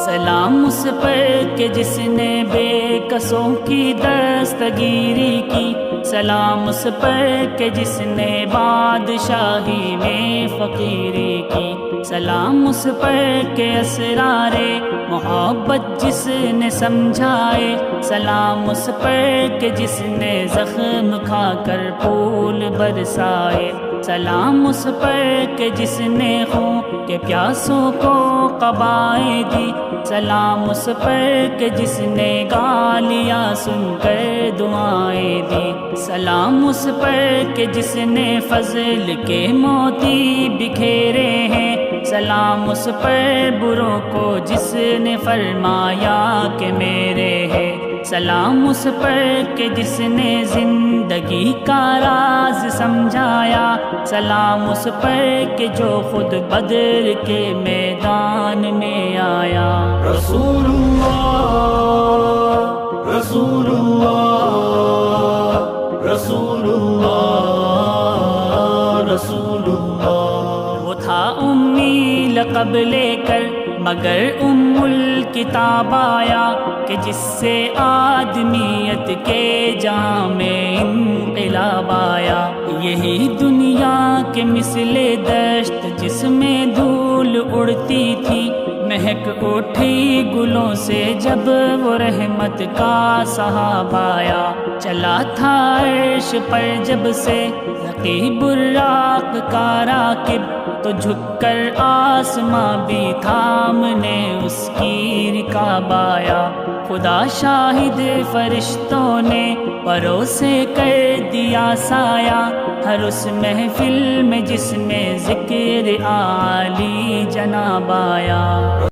سلام اس پر کہ جس نے بے کسوں کی دستگیری کی، سلام اس پر کہ جس نے بادشاہی میں فقیری کی، سلام اس پر کہ اسرار محبت جس نے سمجھائے، سلام اس پر کہ جس نے زخم کھا کر پھول برسائے، سلام اس پر کہ جس نے خون کے پیاسوں کو قبائیں دی، سلام اس پر کہ جس نے گالیاں سن کر دعائیں دی، سلام اس پر کہ جس نے فضل کے موتی بکھیرے ہیں، سلام اس پر بروں کو جس نے فرمایا کہ میرے ہے، سلام اس پر کہ جس نے زندگی کا راز سمجھایا، سلام اس پر کہ جو خود بدر کے میدان میں آیا۔ رسول اللہ رسول اللہ رسول اللہ رسول اللہ۔ وہ تھا امی لقب لے کر مگر ام الکتاب آیا، کہ جس سے آدمیت کے جہاں میں انقلاب آیا، یہی دنیا کے مثل دشت جس میں دھول اڑتی تھی، مہک اٹھی گلوں سے جب وہ رحمت کا صحاب آیا، چلا تھا عرش پر جب سے رقیب الراق کا راکب، تو جھک کر آسماں بھی تھامنے اس کی رکاب آیا، خدا شاہد فرشتوں نے پروسے کر دیا سایہ، ہر اس محفل میں جس میں ذکر عالی جناب آیا۔